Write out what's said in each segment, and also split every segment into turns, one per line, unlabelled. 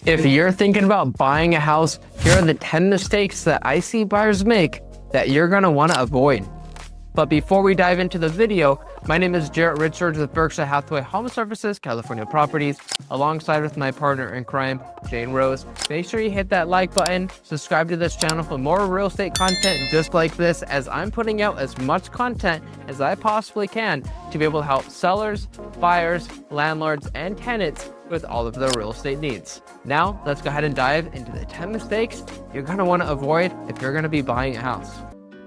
If you're thinking about buying a house, here are the 10 mistakes that I see buyers make that you're gonna wanna avoid. But before we dive into the video, my name is Jarrett Richards with Berkshire Hathaway Home Services, California Properties, alongside with my partner in crime, Jane Rose. Make sure you hit that like button, subscribe to this channel for more real estate content just like this, as I'm putting out as much content as I possibly can to be able to help sellers, buyers, landlords, and tenants with all of their real estate needs. Now, let's go ahead and dive into the 10 mistakes you're gonna wanna avoid if you're gonna be buying a house.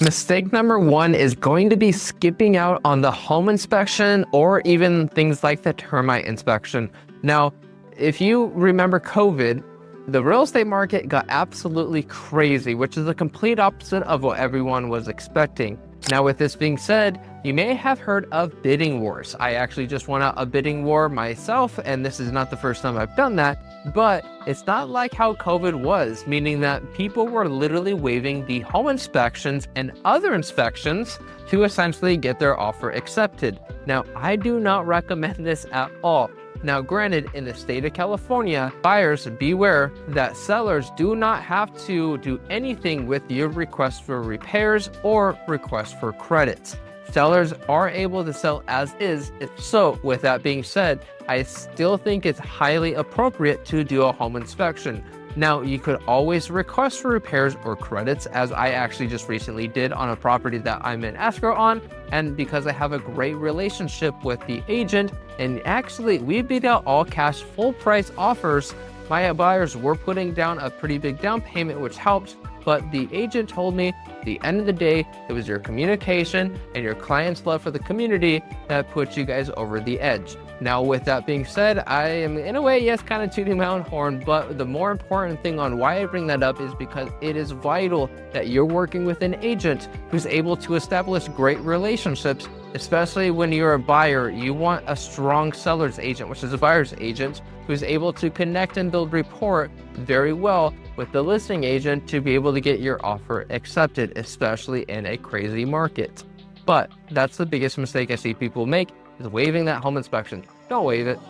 Mistake number 1 is going to be skipping out on the home inspection or even things like the termite inspection. Now, if you remember COVID, the real estate market got absolutely crazy, which is the complete opposite of what everyone was expecting. Now, with this being said, you may have heard of bidding wars. I actually just won out a bidding war myself, and this is not the first time I've done that, but it's not like how COVID was, meaning that people were literally waiving the home inspections and other inspections to essentially get their offer accepted. Now, I do not recommend this at all. Now, granted, in the state of California, buyers beware that sellers do not have to do anything with your request for repairs or request for credits. Sellers are able to sell as is. So with that being said, I still think it's highly appropriate to do a home inspection. Now, you could always request for repairs or credits, as I actually just recently did on a property that I'm in escrow on. And because I have a great relationship with the agent, and actually we beat out all cash full price offers, my buyers were putting down a pretty big down payment, which helped. But the agent told me at the end of the day, it was your communication and your client's love for the community that put you guys over the edge. Now, with that being said, I am in a way, yes, kind of tooting my own horn, but the more important thing on why I bring that up is because it is vital that you're working with an agent who's able to establish great relationships, especially when you're a buyer. You want a strong seller's agent, which is a buyer's agent, who's able to connect and build rapport very well with the listing agent to be able to get your offer accepted, especially in a crazy market. But that's the biggest mistake I see people make, is waiving that home inspection. Don't waive it.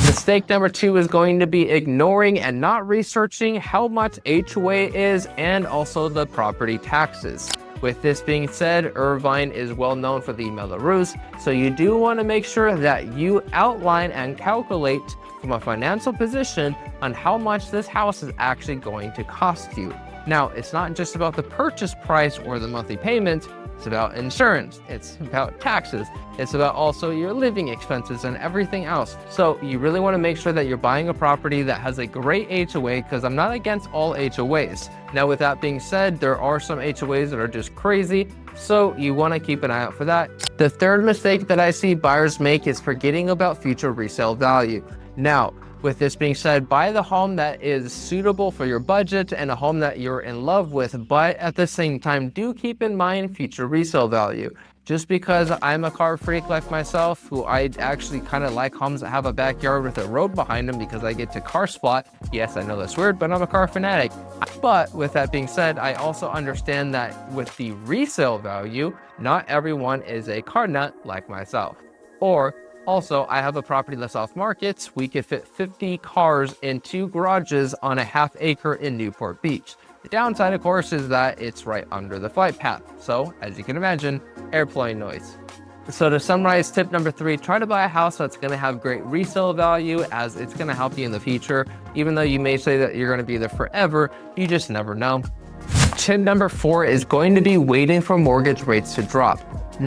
Mistake number 2 is going to be ignoring and not researching how much HOA is and also the property taxes. With this being said, Irvine is well known for the Melrose, so you do want to make sure that you outline and calculate from a financial position on how much this house is actually going to cost you. Now, it's not just about the purchase price or the monthly payment. It's about insurance, it's about taxes, it's about also your living expenses and everything else. So you really want to make sure that you're buying a property that has a great HOA, because I'm not against all HOAs. Now, with that being said, there are some HOAs that are just crazy, so you want to keep an eye out for that. The third mistake that I see buyers make is forgetting about future resale value. Now, with this being said, buy the home that is suitable for your budget and a home that you're in love with, but at the same time, do keep in mind future resale value. Just because I'm a car freak like myself, who I actually kind of like homes that have a backyard with a road behind them because I get to car spot. Yes, I know that's weird, but I'm a car fanatic. But with that being said, I also understand that with the resale value, not everyone is a car nut like myself. Or also, I have a property that's off market. We could fit 50 cars in 2 garages on a ½ acre in Newport Beach. The downside, of course, is that it's right under the flight path. So, as you can imagine, airplane noise. So to summarize, tip number 3, try to buy a house that's going to have great resale value, as it's going to help you in the future. Even though you may say that you're going to be there forever, you just never know. Tip number 4 is going to be waiting for mortgage rates to drop.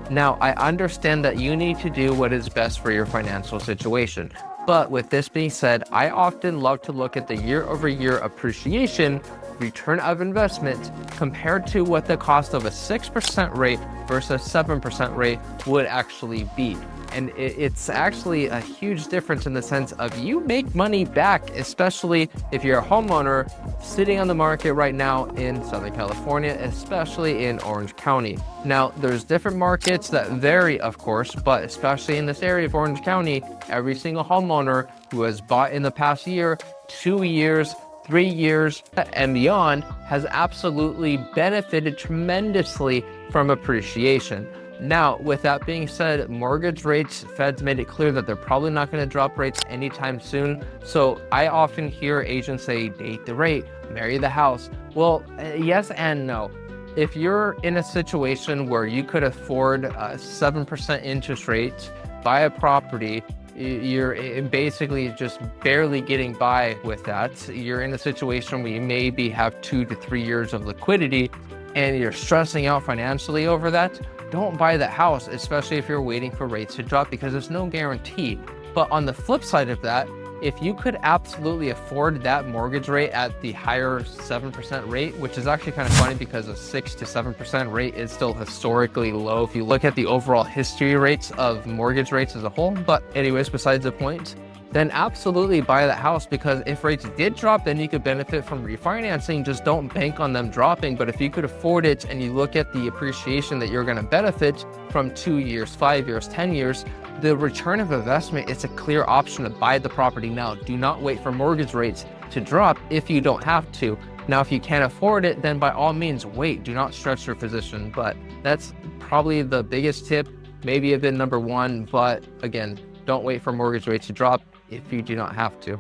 Now, I understand that you need to do what is best for your financial situation. But with this being said, I often love to look at the year-over-year appreciation, return of investment, compared to what the cost of a 6% rate versus 7% rate would actually be. And it's actually a huge difference in the sense of you make money back, especially if you're a homeowner sitting on the market right now in Southern California, especially in Orange County. Now, there's different markets that vary, of course, but especially in this area of Orange County, every single homeowner who has bought in the past year, 2 years, 3 years, and beyond has absolutely benefited tremendously from appreciation. Now, with that being said, mortgage rates, Fed's made it clear that they're probably not going to drop rates anytime soon. So I often hear agents say, date the rate, marry the house. Well, yes and no. If you're in a situation where you could afford a 7% interest rate, buy a property, you're basically just barely getting by with that. You're in a situation where you maybe have 2 to 3 years of liquidity and you're stressing out financially over that. Don't buy that house, especially if you're waiting for rates to drop, because there's no guarantee. But on the flip side of that, if you could absolutely afford that mortgage rate at the higher 7% rate, which is actually kind of funny because a 6 to 7% rate is still historically low if you look at the overall history rates of mortgage rates as a whole. But anyways, besides the point, then absolutely buy that house, because if rates did drop, then you could benefit from refinancing. Just don't bank on them dropping. But if you could afford it and you look at the appreciation that you're going to benefit from 2 years, 5 years, 10 years, the return of investment is a clear option to buy the property now. Do not wait for mortgage rates to drop if you don't have to. Now, if you can't afford it, then by all means wait. Do not stretch your position. But that's probably the biggest tip, maybe a bit number one. But again, don't wait for mortgage rates to drop if you do not have to.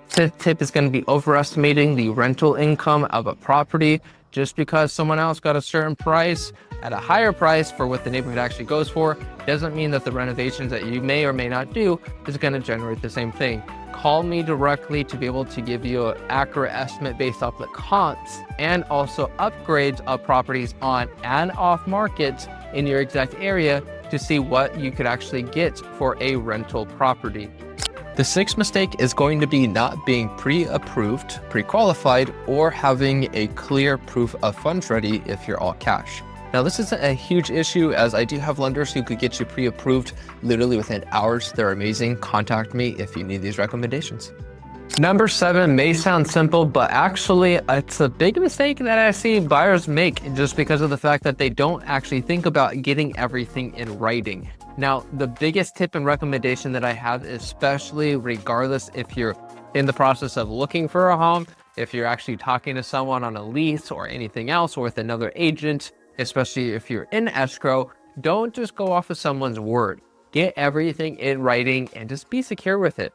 Fifth tip is going to be overestimating the rental income of a property. Just because someone else got a certain price at a higher price for what the neighborhood actually goes for doesn't mean that the renovations that you may or may not do is going to generate the same thing. Call me directly to be able to give you an accurate estimate based off the comps and also upgrades of properties on and off market in your exact area to see what you could actually get for a rental property. The sixth mistake is going to be not being pre-approved, pre-qualified, or having a clear proof of funds ready if you're all cash. Now, this isn't a huge issue, as I do have lenders who could get you pre-approved literally within hours. They're amazing. Contact me if you need these recommendations. Number 7 may sound simple, but actually it's a big mistake that I see buyers make just because of the fact that they don't actually think about getting everything in writing. Now, the biggest tip and recommendation that I have, especially regardless if you're in the process of looking for a home, if you're actually talking to someone on a lease or anything else, or with another agent, especially if you're in escrow, don't just go off of someone's word. Get everything in writing and just be secure with it.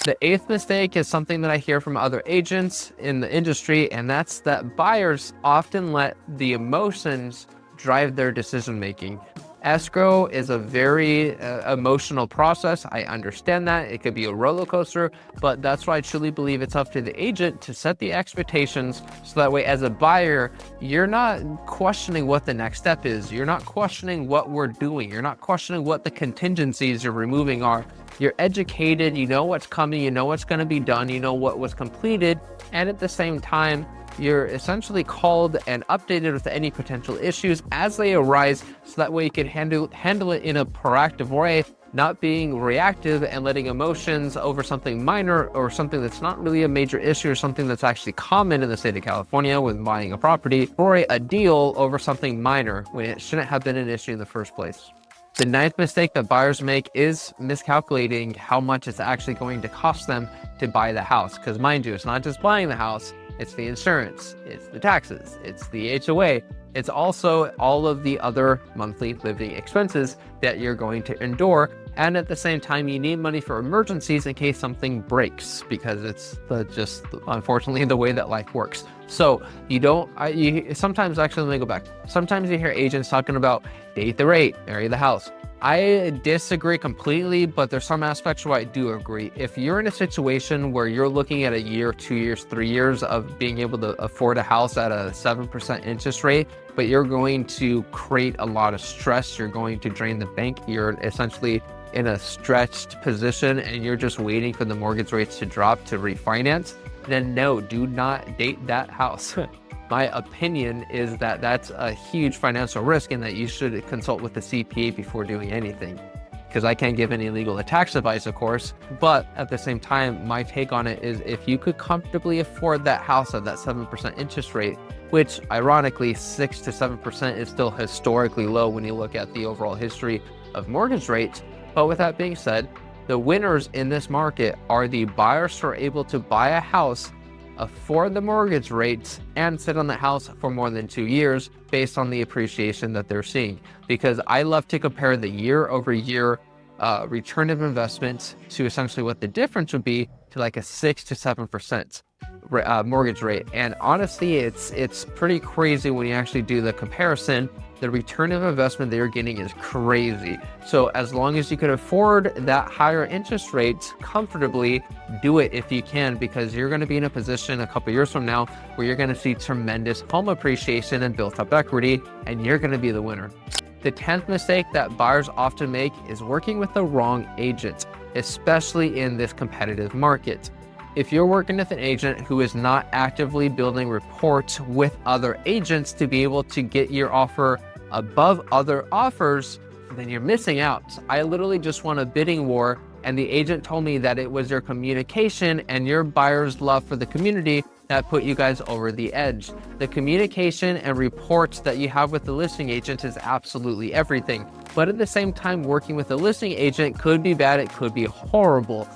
The 8th mistake is something that I hear from other agents in the industry, and that's that buyers often let the emotions drive their decision making. Escrow is a very emotional process. I understand that. It could be a roller coaster, but that's why I truly believe it's up to the agent to set the expectations so that way as a buyer, you're not questioning what the next step is. You're not questioning what we're doing. You're not questioning what the contingencies you're removing are. You're educated, you know what's coming, you know what's going to be done, you know what was completed, and at the same time, you're essentially called and updated with any potential issues as they arise, so that way you can handle it in a proactive way, not being reactive and letting emotions over something minor or something that's not really a major issue or something that's actually common in the state of California with buying a property, or a deal over something minor when it shouldn't have been an issue in the first place. The 9th mistake that buyers make is miscalculating how much it's actually going to cost them to buy the house. Because mind you, it's not just buying the house, it's the insurance, it's the taxes, it's the HOA, it's also all of the other monthly living expenses that you're going to endure. And at the same time, you need money for emergencies in case something breaks, because it's just unfortunately the way that life works. So sometimes, actually, let me go back. Sometimes you hear agents talking about date the rate, marry the house. I disagree completely, but there's some aspects where I do agree. If you're in a situation where you're looking at a year, 2 years, 3 years of being able to afford a house at a 7% interest rate, but you're going to create a lot of stress, you're going to drain the bank, you're essentially in a stretched position and you're just waiting for the mortgage rates to drop to refinance, then no, do not date that house. My opinion is that that's a huge financial risk and that you should consult with the CPA before doing anything. Because I can't give any legal or tax advice, of course, but at the same time, my take on it is if you could comfortably afford that house at that 7% interest rate, which ironically 6 to 7% is still historically low when you look at the overall history of mortgage rates. But with that being said, the winners in this market are the buyers who are able to buy a house afford the mortgage rates, and sit on the house for more than 2 years based on the appreciation that they're seeing. Because I love to compare the year over year return of investments to essentially what the difference would be to like a 6 to 7% mortgage rate. And honestly, it's pretty crazy when you actually do the comparison. The return of investment that you're getting is crazy. So as long as you can afford that higher interest rates comfortably, do it if you can, because you're going to be in a position a couple years from now where you're going to see tremendous home appreciation and built up equity, and you're going to be the winner. The 10th mistake that buyers often make is working with the wrong agent, especially in this competitive market. If you're working with an agent who is not actively building reports with other agents to be able to get your offer above other offers, then you're missing out. I literally just won a bidding war, and the agent told me that it was your communication and your buyer's love for the community that put you guys over the edge. The communication and reports that you have with the listing agent is absolutely everything. But at the same time, working with a listing agent could be bad, it could be horrible.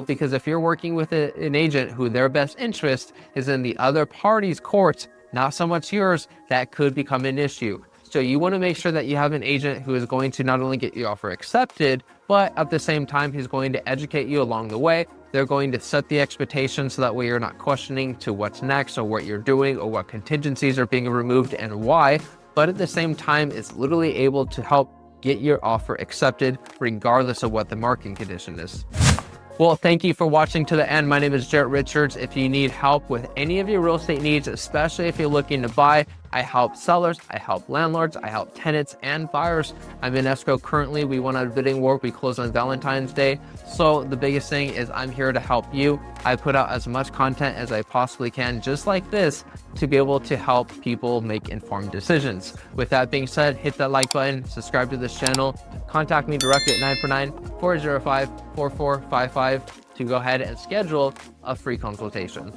Because if you're working with an agent who their best interest is in the other party's court, not so much yours, that could become an issue. So you want to make sure that you have an agent who is going to not only get your offer accepted, but at the same time, he's going to educate you along the way. They're going to set the expectations so that way you're not questioning to what's next or what you're doing or what contingencies are being removed and why. But at the same time, it's literally able to help get your offer accepted regardless of what the marketing condition is. Well, thank you for watching to the end. My name is Jarrett Richards. If you need help with any of your real estate needs, especially if you're looking to buy, I help sellers, I help landlords, I help tenants and buyers. I'm in escrow currently. We won a bidding war. We closed on Valentine's Day. So the biggest thing is I'm here to help you. I put out as much content as I possibly can, just like this, to be able to help people make informed decisions. With that being said, hit that like button, subscribe to this channel, contact me directly at 949-405-4455 to go ahead and schedule a free consultation.